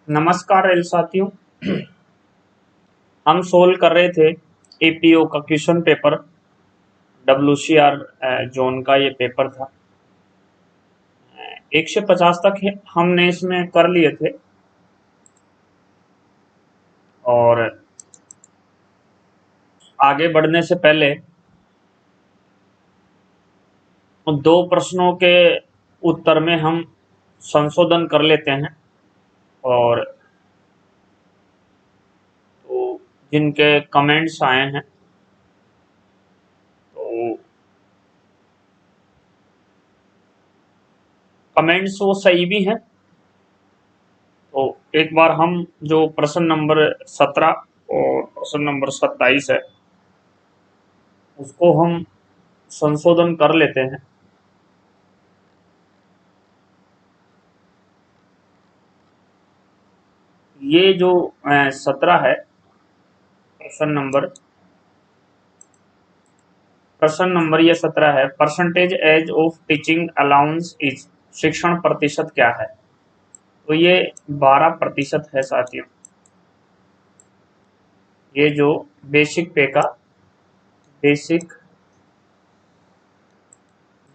नमस्कार रेल साथियों। हम सोल्व कर रहे थे एपीओ का क्वेश्चन पेपर। डब्ल्यूसीआर जोन का ये पेपर था। 150 तक हमने इसमें कर लिए थे और आगे बढ़ने से पहले दो प्रश्नों के उत्तर में हम संशोधन कर लेते हैं और तो जिनके कमेंट्स आए हैं तो कमेंट्स वो सही भी हैं। तो एक बार हम जो प्रश्न नंबर 17 और प्रश्न नंबर 27 है उसको हम संशोधन कर लेते हैं। ये जो 17 है प्रश्न नंबर ये 17 है। Percentage as of teaching allowance is, शिक्षण प्रतिशत क्या है? तो ये 12% है साथियों। ये जो बेसिक पे का बेसिक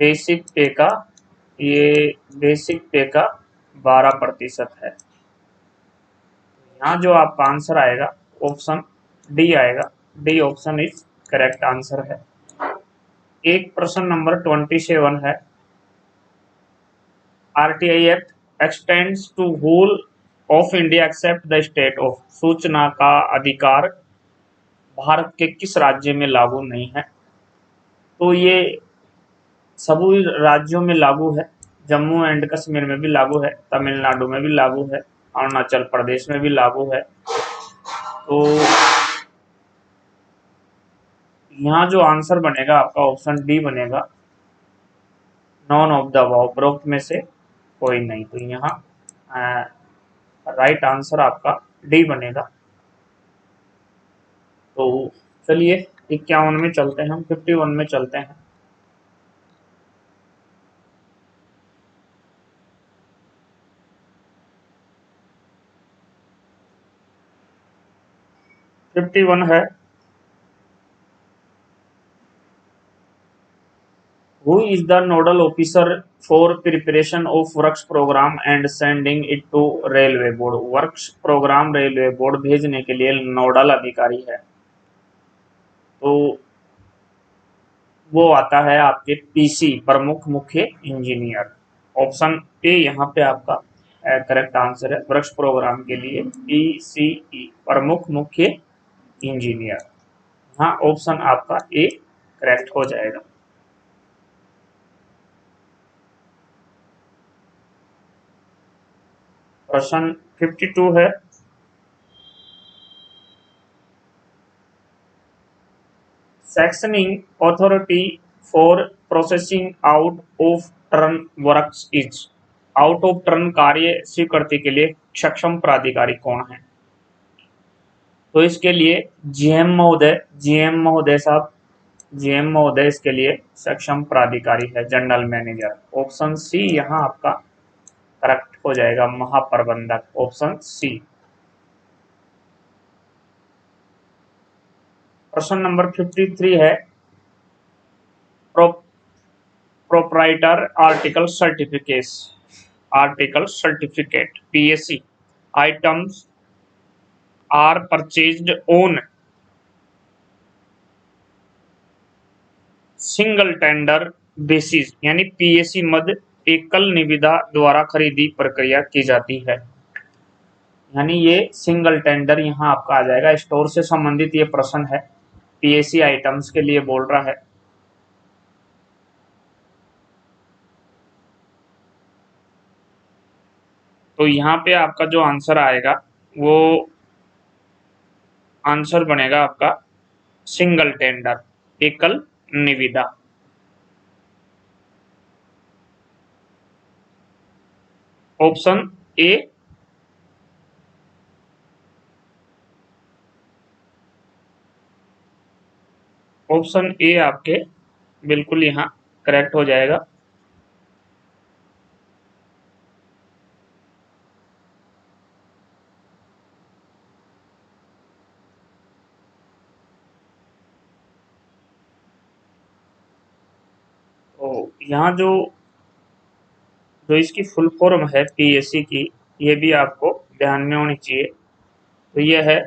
बेसिक पे का ये बेसिक पे का 12% है। यहाँ जो आपका आंसर आएगा ऑप्शन डी आएगा। D option is correct answer है। एक प्रश्न नंबर 27 है। RTI act extends to whole of India except the state of, सूचना का अधिकार भारत के किस राज्य में लागू नहीं है? तो ये सभी राज्यों में लागू है। जम्मू एंड कश्मीर में भी लागू है, तमिलनाडु में भी लागू है, अरुणाचल प्रदेश में भी लागू है। तो यहाँ जो आंसर बनेगा आपका ऑप्शन डी बनेगा, नॉन ऑफ द अबव, उपरोक्त में से कोई नहीं। तो यहाँ राइट आंसर आपका डी बनेगा। तो चलिए 51 में चलते हैं, हम 51 में चलते हैं। फिफ्टी वन है। Who is the nodal officer for preparation of works program and sending it to railway board? Works programme railway board भेजने के लिए नोडल अधिकारी है। तो वो आता है आपके पीसी, प्रमुख मुख्य इंजीनियर। ऑप्शन ए यहाँ पे आपका करेक्ट आंसर है। वृक्ष प्रोग्राम के लिए पीसीई, प्रमुख मुख्य इंजीनियर। हाँ, ऑप्शन आपका ए करेक्ट हो जाएगा। प्रश्न 52 है। Sanctioning authority for processing out of turn works is, out of turn कार्य स्वीकृति के लिए सक्षम प्राधिकारी कौन है? तो इसके लिए जीएम महोदय इसके लिए सक्षम प्राधिकारी है, जनरल मैनेजर। ऑप्शन सी यहाँ आपका करेक्ट हो जाएगा, महाप्रबंधक, ऑप्शन सी। प्रश्न नंबर 53 है। Proprietor article certificate PAC items are purchased on single tender basis, यानी पीएसी मद एकल निविदा द्वारा खरीदी प्रक्रिया की जाती है। यानी ये सिंगल टेंडर यहाँ आपका आ जाएगा। स्टोर से संबंधित ये प्रश्न है, पीएसी आइटम्स के लिए बोल रहा है। तो यहाँ पे आपका जो आंसर आएगा वो आंसर बनेगा आपका सिंगल टेंडर, एकल निविदा। ऑप्शन ए ऑप्शन ए आपके बिल्कुल यहाँ करेक्ट हो जाएगा। यहाँ जो जो इसकी फुल फॉर्म है पीएससी की, ये भी आपको ध्यान में होनी चाहिए। तो ये है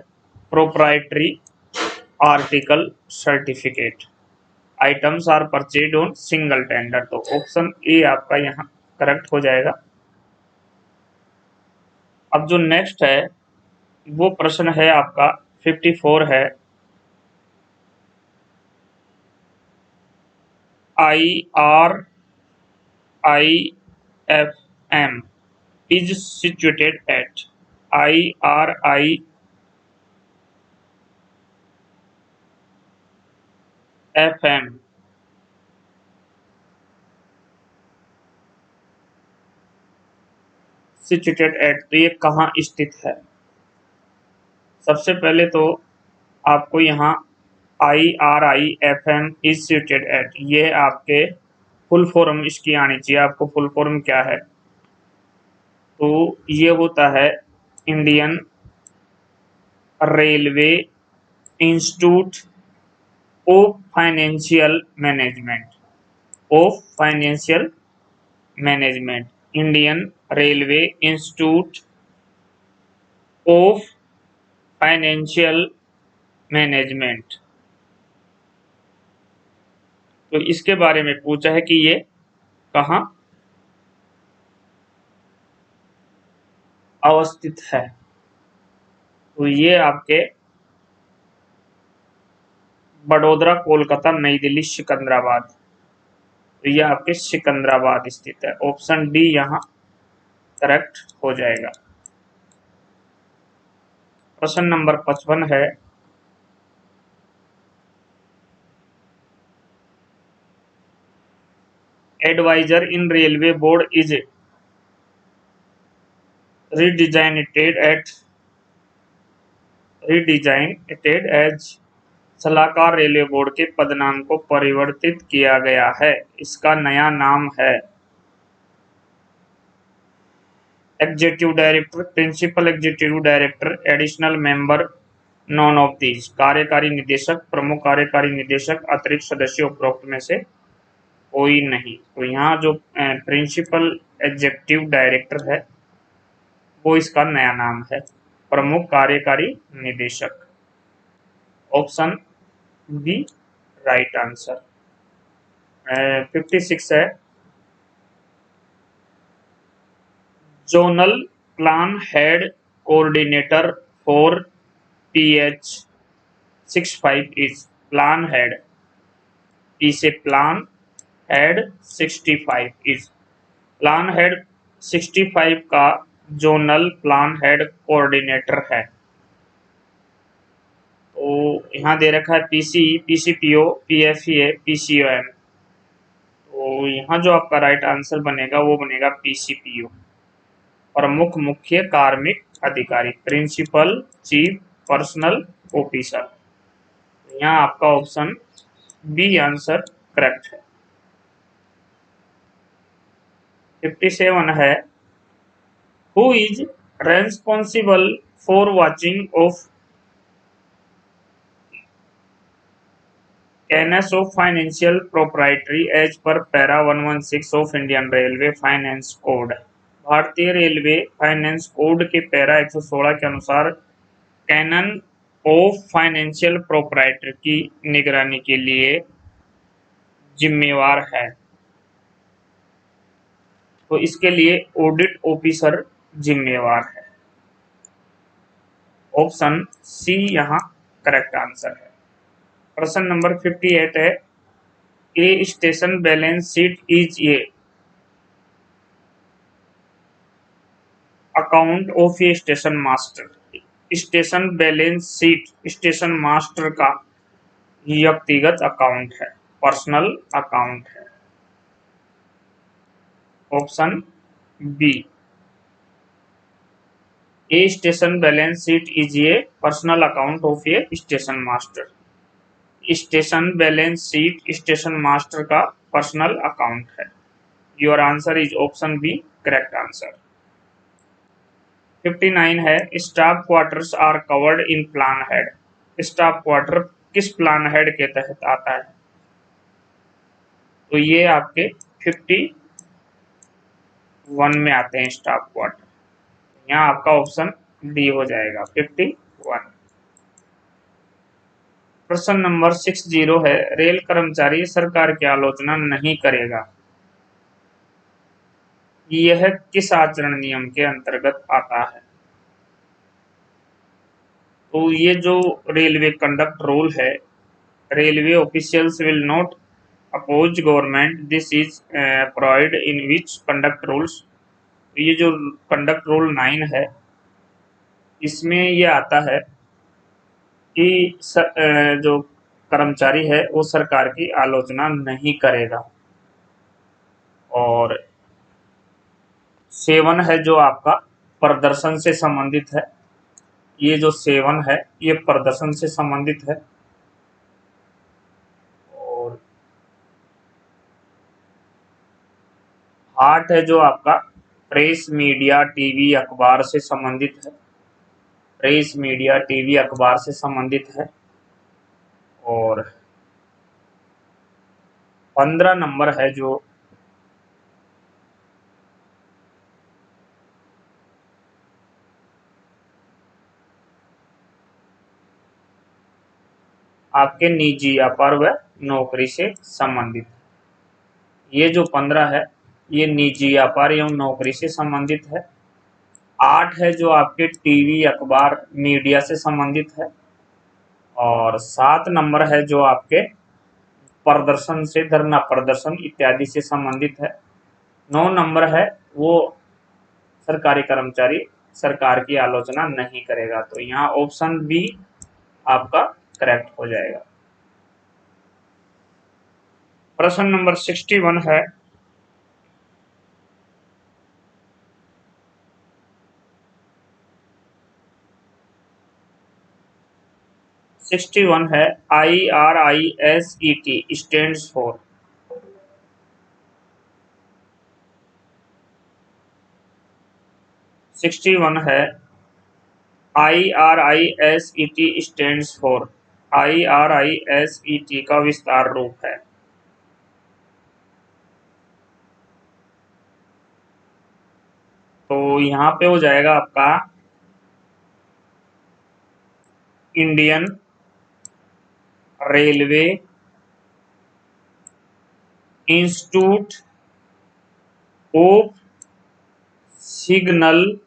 proprietary article certificate, items are purchase on single tender. तो ऑप्शन ए आपका यहाँ करेक्ट हो जाएगा। अब जो नेक्स्ट है वो प्रश्न है आपका 54 है, IRIFM is situated at IRIFM situated at, तो ये कहाँ स्थित है? सबसे पहले तो आपको यहाँ IRIFM is situated at, ये आपके फुल फॉर्म इसकी आनी चाहिए। आपको फुल फॉर्म क्या है? तो ये होता है Indian railway institute of financial management, of financial management, Indian railway institute of financial management. तो इसके बारे में पूछा है कि ये कहाँ अवस्थित है। तो ये आपके बड़ौदा, कोलकाता, नई दिल्ली, सिकंदराबाद, तो ये आपके सिकंदराबाद स्थित है। ऑप्शन डी यहाँ करेक्ट हो जाएगा। प्रश्न नंबर 55 है, advisor in railway board is redesignated as, सलाहकार रेलवे बोर्ड के पदनाम को परिवर्तित किया गया है, इसका नया नाम है executive director, principal executive director, additional member, none of these, कार्यकारी निदेशक, प्रमुख कार्यकारी निदेशक, अतिरिक्त सदस्य, उपरोक्त में से कोई नहीं। तो यहाँ जो प्रिंसिपल एग्जीक्यूटिव डायरेक्टर है वो इसका नया नाम है प्रमुख कार्यकारी निदेशक। Option B right answer. 56 है, zonal plan head coordinator for PH65 is, plan head, P से plan head 65 is, plan head 65 का जोनल प्लान हेड कोऑर्डिनेटर है। तो यहाँ दे रखा है पीसी, पीसीपीओ, पीएफईए, पीसीओएम। तो यहाँ जो आपका राइट आंसर बनेगा वो बनेगा पीसीपीओ, प्रमुख मुख्य कार्मिक अधिकारी, प्रिंसिपल चीफ पर्सनल ऑफिसर। यहाँ आपका ऑप्शन बी आंसर करेक्ट है। 57 है, who is responsible for watching of canons of financial proprietary as per para 116 of Indian railway finance code. भारतीय रेलवे फाइनेंस कोड के पैरा 116 के अनुसार कैनन ऑफ फाइनेंशियल प्रोप्राइटरी की निगरानी के लिए जिम्मेवार है। तो इसके लिए ऑडिट ऑफिसर जिम्मेवार है। ऑप्शन सी यहाँ करेक्ट आंसर है। प्रश्न नंबर 58 है, a station balance sheet is a account of a station master. Station balance sheet station master का व्यक्तिगत अकाउंट है, पर्सनल अकाउंट है। Option B, a station balance sheet is a personal account of a station master. Station balance sheet station master का personal account है। Your answer is option B correct answer. 59 है, staff quarters are covered in plan head. Staff quarter किस plan head के तहत आता है? तो ये आपके 51 में आते हैं स्टाफ क्वार्टर। यहाँ आपका ऑप्शन डी हो जाएगा 51। प्रश्न नंबर 60 है, रेल कर्मचारी सरकार की आलोचना नहीं करेगा, यह किस आचरण नियम के अंतर्गत आता है? तो ये जो रेलवे कंडक्ट रूल है, railway officials will not oppose government, this is provide in which conduct rules. ये जो कंडक्ट रूल 9 है, इसमें ये आता है कि जो कर्मचारी है वो सरकार की आलोचना नहीं करेगा। और 7 है जो आपका प्रदर्शन से संबंधित है, ये जो 7 है ये प्रदर्शन से संबंधित है। और 8 है जो आपका प्रेस मीडिया टीवी अखबार से संबंधित है, प्रेस मीडिया टीवी अखबार से संबंधित है। और 15 नंबर है जो आपके निजी व्यापार व नौकरी से संबंधित। ये जो 15 है ये निजी व्यापार एवं नौकरी से संबंधित है। 8 है जो आपके टीवी अखबार मीडिया से संबंधित है। और 7 नंबर है जो आपके प्रदर्शन से, धरना प्रदर्शन इत्यादि से संबंधित है। 9 नंबर है वो सरकारी कर्मचारी सरकार की आलोचना नहीं करेगा। तो यहाँ ऑप्शन बी आपका करेक्ट हो जाएगा। प्रश्न नंबर 61 है, IRISET स्टैंड्स फॉर। 61 है IRISET स्टैंड्स फॉर। IRISET का विस्तार रूप है। तो यहाँ पे हो जाएगा आपका Indian railway institute of signal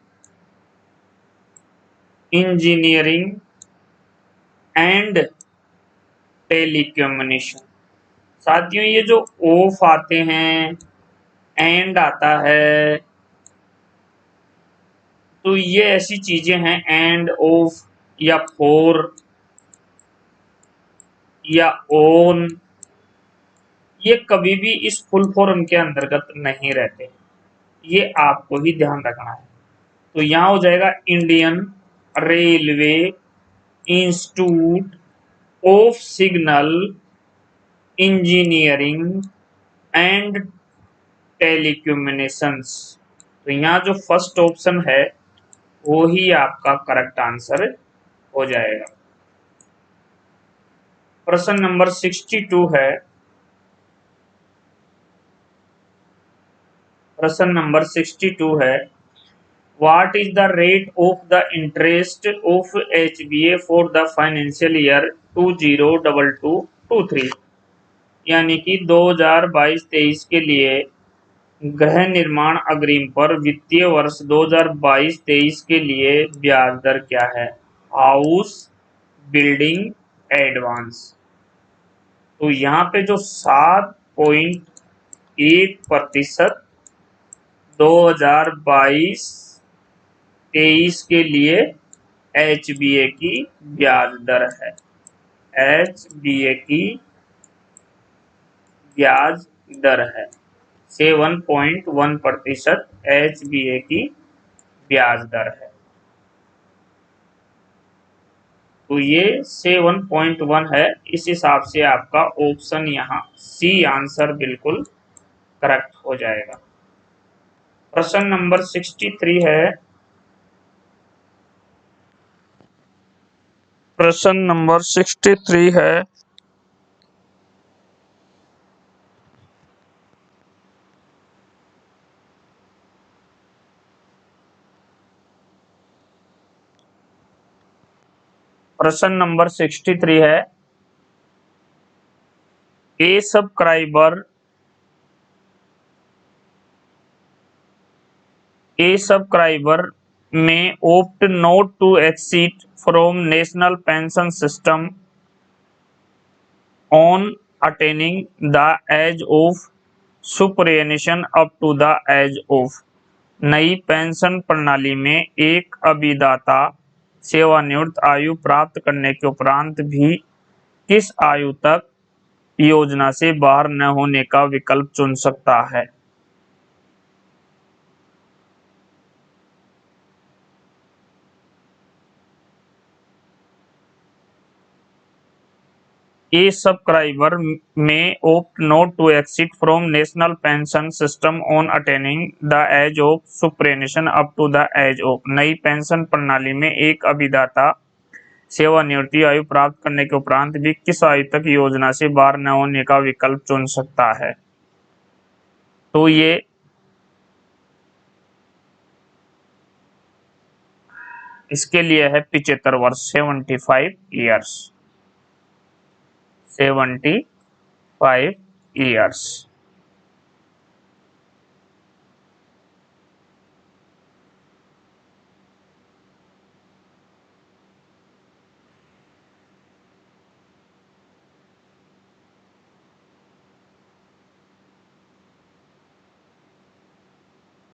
engineering and telecommunication. साथियों ये जो ऑफ आते हैं, एंड आता है, तो ये ऐसी चीजें हैं, एंड, ऑफ या फोर या ओन, ये कभी भी इस फुल फॉर्म के अंतर्गत नहीं रहते, ये आपको ही ध्यान रखना है। तो यहां हो जाएगा Indian railway institute of signal engineering and telecommunications. तो यहाँ जो फर्स्ट ऑप्शन है वो ही आपका करेक्ट आंसर हो जाएगा। प्रश्न नंबर 62 है, प्रश्न नंबर 62 है, what is the rate of the interest of HBA for the financial year 2022-23, यानी कि 2022-23 के लिए गृह निर्माण अग्रिम पर वित्तीय वर्ष 2022-23 के लिए ब्याज दर क्या है? House building advance. तो यहाँ पे जो 7.1% 2022-23 के लिए HBA की ब्याज दर है। HBA की ब्याज दर है 7.1% HBA की ब्याज दर है। तो ये 7.1 है, इस हिसाब से आपका ऑप्शन यहाँ सी आंसर बिल्कुल करेक्ट हो जाएगा। प्रश्न नंबर 63 है, प्रश्न नंबर 63 है, प्रश्न नंबर 63 है, ए subscriber may opt not to exit from national pension system on attaining the age of superannuation up to the age of। नई पेंशन प्रणाली में एक अभिदाता सेवानिवृत्त आयु प्राप्त करने के उपरांत भी किस आयु तक योजना से बाहर न होने का विकल्प चुन सकता है। A subscriber may opt not to exit from national pension system on attaining the age of superannuation up to the age of। नई पेंशन प्रणाली में एक अभिदाता सेवानिवृत्ति आयु प्राप्त करने के उपरांत भी किस आयु तक योजना से बाहर न होने का विकल्प चुन सकता है। तो ये इसके लिए है 75 वर्ष, 75 ईयर्स, 75 ईयर्स।